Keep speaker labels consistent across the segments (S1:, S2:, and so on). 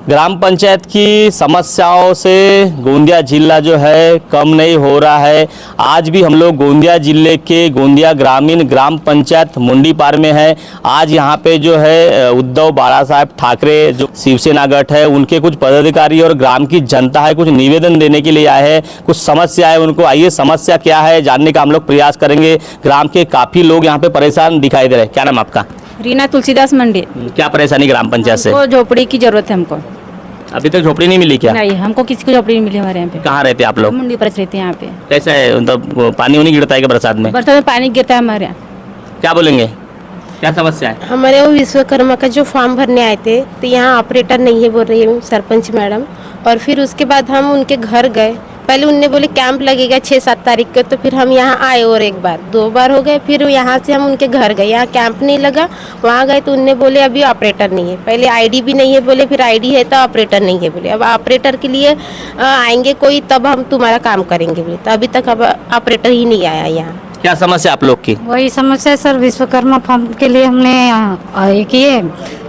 S1: ग्राम पंचायत की समस्याओं से गोंदिया जिला जो है कम नहीं हो रहा है। आज भी हम लोग गोंदिया जिले के गोंदिया ग्रामीण ग्राम पंचायत मुंडीपार में है। आज यहाँ पे जो है उद्धव बाला साहब ठाकरे जो शिवसेना गठ है उनके कुछ पदाधिकारी और ग्राम की जनता है कुछ निवेदन देने के लिए आए हैं। कुछ समस्या है उनको, आइए समस्या क्या है जानने का हम लोग प्रयास करेंगे। ग्राम के काफ़ी लोग यहाँ पे परेशान दिखाई दे रहे हैं। क्या नाम आपका?
S2: रीना तुलसीदास मंडी।
S1: क्या परेशानी ग्राम पंचायत से?
S2: हमको झोपड़ी की जरूरत है। हमको
S1: अभी तक झोपड़ी नहीं मिली क्या?
S2: नहीं, हमको किसी को झोपड़ी नहीं मिली हमारे यहाँ पे।
S1: कहाँ रहते हैं आप लोग?
S2: मंडी पर रहते हैं यहाँ पे।
S1: कैसा है मतलब पानी उनी गिरता है क्या बरसात में?
S2: बरसात में पानी गिरता है हमारे यहाँ।
S1: क्या बोलेंगे, क्या समस्या है?
S3: हमारे वो विश्वकर्मा का जो फॉर्म भरने आए थे तो यहाँ ऑपरेटर नहीं है बोल रही है सरपंच मैडम। और फिर उसके बाद हम उनके घर गए, पहले उनने बोले कैंप लगेगा 6-7 तारीख को, तो फिर हम यहाँ आए और एक बार 2 बार हो गए। फिर यहाँ से हम उनके घर गए, यहाँ कैंप नहीं लगा, वहाँ गए तो उनने बोले अभी ऑपरेटर नहीं है। पहले आईडी भी नहीं है बोले, फिर आईडी है तो ऑपरेटर नहीं है बोले। अब ऑपरेटर के लिए आएंगे कोई तब हम तुम्हारा काम करेंगे बोले, तो अभी तक अब ऑपरेटर ही नहीं आया यहाँ।
S1: क्या समस्या आप लोग की?
S4: वही समस्या है सर, विश्वकर्मा फॉर्म के लिए हमने ये किए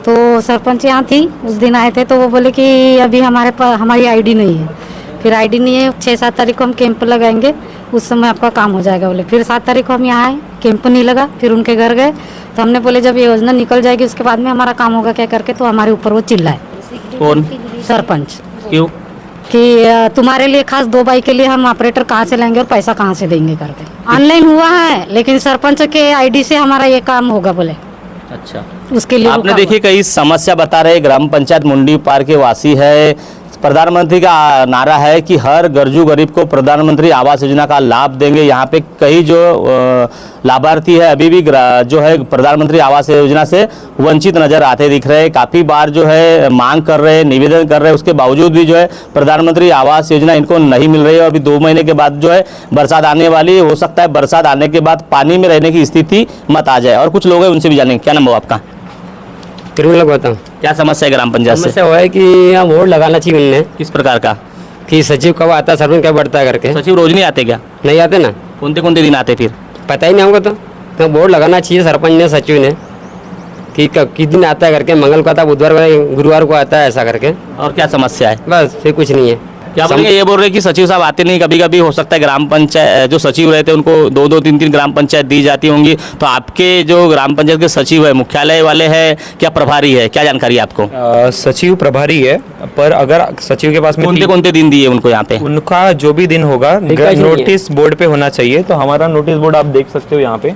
S4: तो सरपंच यहाँ थी, उस दिन आए थे तो वो बोले कि अभी हमारे पास हमारी आईडी नहीं है। फिर आईडी नहीं है, 6-7 तारीख को हम कैंप लगाएंगे, उस समय आपका काम हो जाएगा बोले। फिर 7 तारीख को हम यहाँ आए, कैंप नहीं लगा, फिर उनके घर गए तो हमने बोले जब ये योजना निकल जाएगी उसके बाद में हमारा काम होगा क्या करके, तो हमारे ऊपर वो चिल्लाए।
S1: कौन?
S4: सरपंच।
S1: क्यों?
S4: कि तुम्हारे लिए खास 2 बाई के लिए हम ऑपरेटर कहाँ से लेंगे और पैसा कहाँ से देंगे करके। ऑनलाइन हुआ है लेकिन सरपंच के आईडी से हमारा ये काम होगा बोले।
S1: अच्छा,
S4: उसके लिए
S1: आपने देखिए कई समस्या बता रहे। ग्राम पंचायत मुंडीपार के वासी है। प्रधानमंत्री का नारा है कि हर गरजू गरीब को प्रधानमंत्री आवास योजना का लाभ देंगे। यहाँ पे कई जो लाभार्थी है अभी भी जो है प्रधानमंत्री आवास योजना से वंचित नजर आते दिख रहे हैं। काफ़ी बार जो है मांग कर रहे हैं, निवेदन कर रहे हैं, उसके बावजूद भी जो है प्रधानमंत्री आवास योजना इनको नहीं मिल रही है। अभी 2 महीने के बाद जो है बरसात आने वाली, हो सकता है बरसात आने के बाद पानी में रहने की स्थिति मत आ जाए। और कुछ लोग हैं उनसे भी जानेंगे। क्या नाम हो आपका?
S5: लगवाता हूँ।
S1: क्या समस्या है ग्राम पंचायत से?
S5: समस्या हुआ है कि यहाँ वोट लगाना चाहिए उनने।
S1: किस प्रकार का?
S5: कि सचिव कब आता है, सरपंच कब बढ़ता है करके।
S1: सचिव रोज नहीं आते क्या?
S5: नहीं आते ना।
S1: कौन दिन आते फिर?
S5: पता ही नहीं हमको तो वोट लगाना चाहिए सरपंच ने, सचिव ने, कि किस दिन आता है करके। मंगल को आता है, बुधवार को, गुरुवार को आता है, ऐसा करके।
S1: और क्या समस्या है?
S5: बस फिर कुछ नहीं है।
S1: क्या बोलेंगे? ये बोल रहे कि सचिव साहब आते नहीं, कभी कभी हो सकता है ग्राम पंचायत जो सचिव रहते हैं उनको 2-2, 3-3 ग्राम पंचायत दी जाती होंगी, तो आपके जो ग्राम पंचायत के सचिव है मुख्यालय वाले हैं क्या प्रभारी है, क्या जानकारी है आपको?
S6: सचिव प्रभारी है, पर अगर सचिव के पास में
S1: कौन दिन दिए उनको यहाँ पे?
S6: उनका जो भी दिन होगा नोटिस बोर्ड पे होना चाहिए। तो हमारा नोटिस बोर्ड आप देख सकते हो, यहाँ पे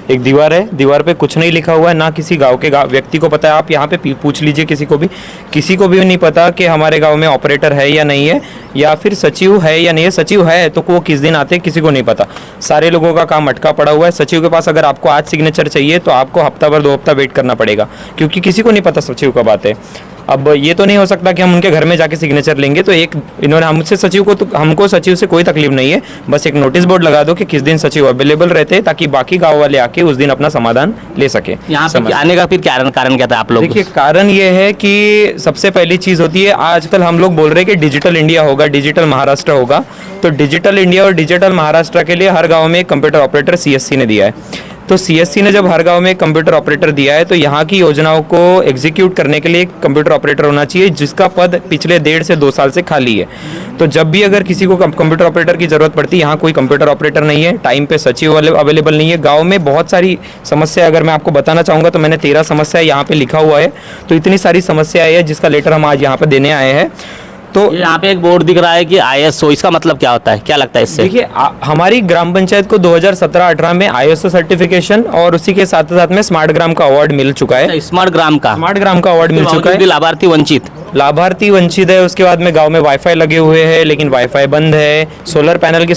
S6: एक दीवार है, दीवार पे कुछ नहीं लिखा हुआ है, ना किसी गांव के व्यक्ति को पता है। आप यहाँ पे पूछ लीजिए किसी को भी नहीं पता कि हमारे गांव में ऑपरेटर है या नहीं है, या फिर सचिव है या नहीं है। सचिव है तो वो किस दिन आते हैं किसी को नहीं पता। सारे लोगों का काम अटका पड़ा हुआ है। सचिव के पास अगर आपको आज सिग्नेचर चाहिए तो आपको हफ्ता भर 2 हफ्ता वेट करना पड़ेगा, क्योंकि किसी को नहीं पता सचिव कब आते हैं। अब ये तो नहीं हो सकता कि हम उनके घर में जाके सिग्नेचर लेंगे। तो एक इन्होंने हमसे सचिव को, तो हमको सचिव से कोई तकलीफ नहीं है, बस एक नोटिस बोर्ड लगा दो कि किस दिन सचिव अवेलेबल रहते हैं, ताकि बाकी गांव वाले आके उस दिन अपना समाधान ले सके।
S1: यहाँ पे आने का फिर कारण क्या था आप लोग?
S6: देखिए, कारण ये है कि सबसे पहली चीज होती है, आजकल हम लोग बोल रहे हैं कि डिजिटल इंडिया होगा, डिजिटल महाराष्ट्र होगा। तो डिजिटल इंडिया और डिजिटल महाराष्ट्र के लिए हर गाँव में एक कंप्यूटर ऑपरेटर CSC ने दिया है। तो CSC ने जब हर गांव में कंप्यूटर ऑपरेटर दिया है तो यहाँ की योजनाओं को एग्जीक्यूट करने के लिए एक कंप्यूटर ऑपरेटर होना चाहिए, जिसका पद पिछले 1.5 से 2 साल से खाली है। तो जब भी अगर किसी को कंप्यूटर ऑपरेटर की जरूरत पड़ती है, यहाँ कोई कंप्यूटर ऑपरेटर नहीं है, टाइम पे सचिव अवेलेबल नहीं है। गाँव में बहुत सारी समस्या, अगर मैं आपको बताना चाहूँगा तो मैंने 13 समस्या यहाँ पे लिखा हुआ है। तो इतनी सारी समस्याएं है जिसका लेटर हम आज यहाँ पे देने आए हैं। तो
S1: यहाँ पे एक बोर्ड दिख रहा है कि ISO, इसका मतलब क्या होता है, क्या लगता है इससे?
S6: देखिए, हमारी ग्राम पंचायत को 2017-18 में ISO सर्टिफिकेशन और उसी के साथ साथ में स्मार्ट ग्राम का अवार्ड मिल चुका है।
S1: स्मार्ट ग्राम का
S6: अवार्ड मिल चुका है। लाभार्थी वंचित है। उसके बाद में गांव में वाईफाई लगे हुए हैं लेकिन वाईफाई बंद है। सोलर पैनल की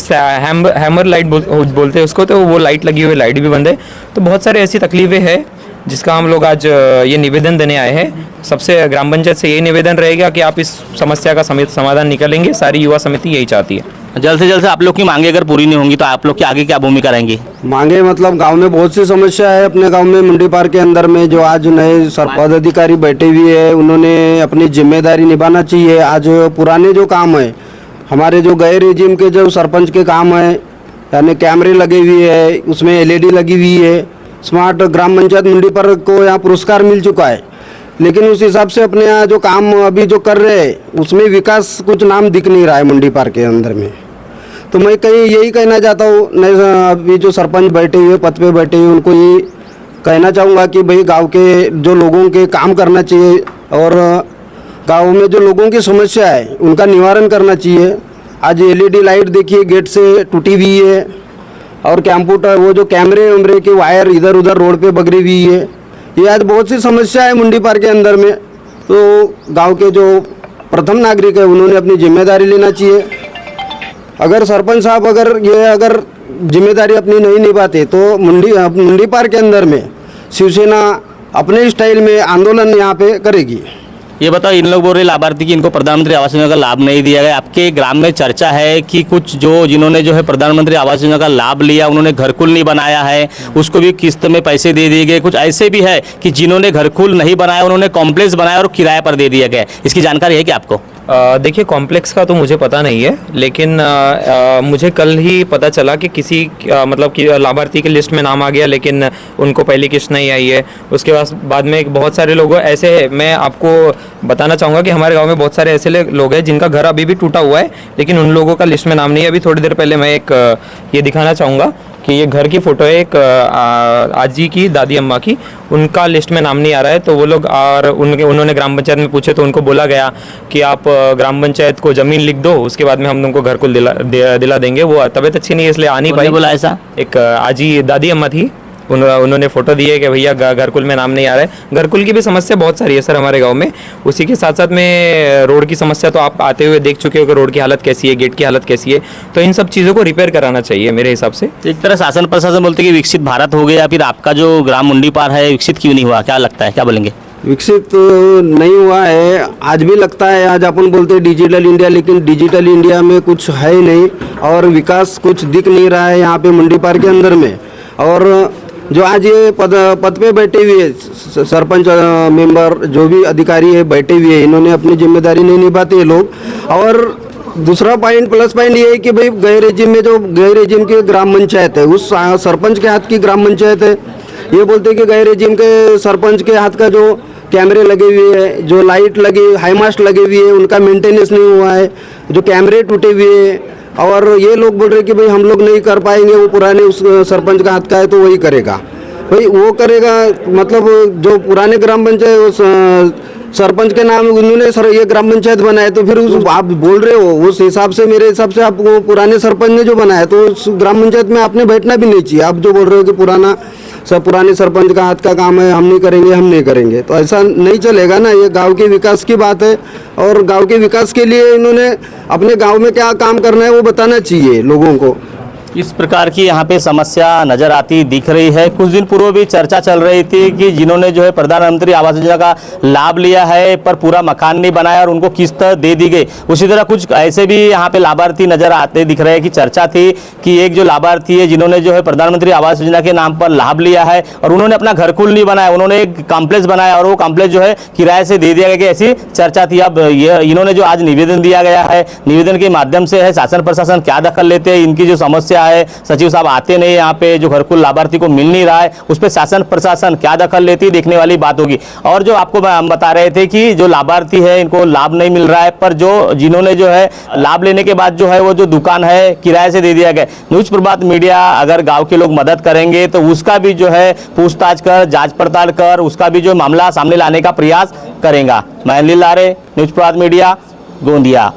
S6: हैमर लाइट बोलते हैं उसको, तो वो लाइट लगी हुई, लाइट भी बंद है। तो बहुत सारी ऐसी तकलीफें हैं जिसका हम लोग आज ये निवेदन देने आए हैं। सबसे ग्राम पंचायत से यही निवेदन रहेगा कि आप इस समस्या का समाधान निकालेंगे। सारी युवा समिति यही चाहती है।
S1: जल्द से जल्द आप लोग की मांगे अगर पूरी नहीं होंगी तो आप लोग की आगे क्या भूमिका रहेंगी?
S7: मांगे मतलब गांव में बहुत सी समस्या है। अपने गांव में मुंडीपार के अंदर में जो आज नए पदाधिकारी बैठे हुए हैं, उन्होंने अपनी जिम्मेदारी निभाना चाहिए। आज पुराने जो काम है, हमारे जो गए रेजिम के जो सरपंच के काम है, यानी कैमरे लगे हुए हैं, उसमें LED लगी हुई है। स्मार्ट ग्राम पंचायत मुंडीपार को यहाँ पुरस्कार मिल चुका है। लेकिन उस हिसाब से अपने यहाँ जो काम अभी जो कर रहे हैं उसमें विकास कुछ नाम दिख नहीं रहा है मंडी पार्क के अंदर में। तो मैं कहीं यही कहना चाहता हूँ, नहीं अभी जो सरपंच बैठे हुए पद पे बैठे हुए उनको ये कहना चाहूँगा कि भाई गांव के जो लोगों के काम करना चाहिए और गांव में जो लोगों की समस्या है उनका निवारण करना चाहिए। आज LED लाइट देखिए गेट से टूटी हुई है और कंप्यूटर वो जो कैमरे वैमरे के वायर इधर उधर रोड पे बगड़ी हुई है। ये आज बहुत सी समस्या है मंडी पार्क के अंदर में। तो गांव के जो प्रथम नागरिक है उन्होंने अपनी जिम्मेदारी लेना चाहिए। अगर सरपंच साहब अगर जिम्मेदारी अपनी नहीं निभाते तो मंडी पार्क के अंदर में शिवसेना अपने स्टाइल में आंदोलन यहाँ पे करेगी।
S1: ये बताओ, इन लोग बोल रहे लाभार्थी कि इनको प्रधानमंत्री आवास योजना का लाभ नहीं दिया गया। आपके ग्राम में चर्चा है कि कुछ जिन्होंने जो है प्रधानमंत्री आवास योजना का लाभ लिया उन्होंने घरकुल नहीं बनाया है, उसको भी किस्त में पैसे दे दिए गए। कुछ ऐसे भी है कि जिन्होंने घरकुल नहीं बनाया उन्होंने कॉम्प्लेक्स बनाया और किराए पर दे दिया गया। इसकी जानकारी है कि आपको?
S6: देखिए, कॉम्प्लेक्स का तो मुझे पता नहीं है, लेकिन मुझे कल ही पता चला कि किसी मतलब कि लाभार्थी के लिस्ट में नाम आ गया लेकिन उनको पहली किस्त नहीं आई है। उसके बाद में बहुत सारे लोग ऐसे, मैं आपको बताना चाहूँगा कि हमारे गांव में बहुत सारे ऐसे लोग हैं जिनका घर अभी भी टूटा हुआ है लेकिन उन लोगों का लिस्ट में नाम नहीं है। अभी थोड़ी देर पहले मैं एक ये दिखाना चाहूँगा कि ये घर की फ़ोटो है एक आजी की, दादी अम्मा की, उनका लिस्ट में नाम नहीं आ रहा है। तो वो लोग और उन्होंने ग्राम पंचायत में पूछे तो उनको बोला गया कि आप ग्राम पंचायत को ज़मीन लिख दो, उसके बाद में हम तुमको घर को दिला देंगे। वो तबीयत अच्छी नहीं है इसलिए आ नहीं पाई।
S1: बोला ऐसा?
S6: एक आजी दादी अम्मा थी, उन्होंने फ़ोटो दी है कि भैया घरकुल में नाम नहीं आ रहा है। घरकुल की भी समस्या बहुत सारी है सर हमारे गांव में। उसी के साथ साथ में रोड की समस्या तो आप आते हुए देख चुके हो कि रोड की हालत कैसी है, गेट की हालत कैसी है। तो इन सब चीज़ों को रिपेयर कराना चाहिए मेरे हिसाब से।
S1: एक तरह शासन प्रशासन बोलते हैं कि विकसित भारत हो गया, फिर आपका जो ग्राम मंडी पार है विकसित क्यों नहीं हुआ? क्या लगता है, क्या बोलेंगे?
S7: विकसित नहीं हुआ है, आज भी लगता है। आज अपन बोलते हैं डिजिटल इंडिया, लेकिन डिजिटल इंडिया में कुछ है ही नहीं और विकास कुछ दिख नहीं रहा है यहाँ पे मंडी पार के अंदर में। और जो आज ये पद पे बैठे हुए सरपंच मेंबर जो भी अधिकारी है बैठे हुए हैं, इन्होंने अपनी जिम्मेदारी नहीं निभाते ये लोग। और दूसरा प्लस पॉइंट ये है कि भाई गए रेजिम की ग्राम पंचायत है, उस सरपंच के हाथ की ग्राम पंचायत है। ये बोलते हैं कि गए रेजिम के सरपंच के हाथ का जो कैमरे लगे हुए हैं, जो लाइट लगे, हाई मास्ट लगे हुए हैं, उनका मेंटेनेंस नहीं हुआ है, जो कैमरे टूटे हुए हैं। और ये लोग बोल रहे कि भाई हम लोग नहीं कर पाएंगे, वो पुराने उस सरपंच का हाथ का है तो वही करेगा। भाई वो करेगा मतलब जो पुराने ग्राम पंचायत सरपंच के नाम उन्होंने ये ग्राम पंचायत बनाया, तो फिर उस आप बोल रहे हो उस हिसाब से, मेरे हिसाब से आप वो पुराने सरपंच ने जो बनाया तो उस ग्राम पंचायत में आपने बैठना भी नहीं चाहिए। आप जो बोल रहे हो कि पुराने सरपंच का हाथ का काम है, हम नहीं करेंगे, तो ऐसा नहीं चलेगा ना। ये गांव के विकास की बात है और गांव के विकास के लिए इन्होंने अपने गांव में क्या काम करना है वो बताना चाहिए लोगों को।
S1: इस प्रकार की यहाँ पे समस्या नजर आती दिख रही है। कुछ दिन पूर्व भी चर्चा चल रही थी कि जिन्होंने जो है प्रधानमंत्री आवास योजना का लाभ लिया है पर पूरा मकान नहीं बनाया और उनको किस्त दे दी गई। उसी तरह कुछ ऐसे भी यहाँ पे लाभार्थी नजर आते दिख रहे हैं कि चर्चा थी कि एक जो लाभार्थी है जिन्होंने जो है प्रधानमंत्री आवास योजना के नाम पर लाभ लिया है और उन्होंने अपना घरकुल नहीं बनाया, उन्होंने एक कॉम्प्लेक्स बनाया और वो कॉम्प्लेक्स जो है किराए से दे दिया गया, ऐसी चर्चा थी। अब इन्होंने जो आज निवेदन दिया गया है, निवेदन के माध्यम से है शासन प्रशासन क्या दखल लेते हैं, इनकी जो समस्या है, सचिव साहब आते नहीं यहाँ पे, जो घरकुल लाभार्थी को मिल नहीं रहा है उस पर शासन प्रशासन क्या दखल लेती है, देखने वाली बात होगी। और जो आपको हम बता रहे थे कि जो लाभार्थी है इनको लाभ नहीं मिल रहा है, पर जिन्होंने जो है लाभ लेने के बाद जो है वो जो दुकान है किराए से दे दिया गया। न्यूज प्रभात मीडिया अगर गाँव के लोग मदद करेंगे तो उसका भी जो है पूछताछ कर, जाँच पड़ताल कर, उसका भी जो मामला सामने लाने का प्रयास करेगा। मैं अनिल लारे, न्यूज प्रभात मीडिया, गोंदिया।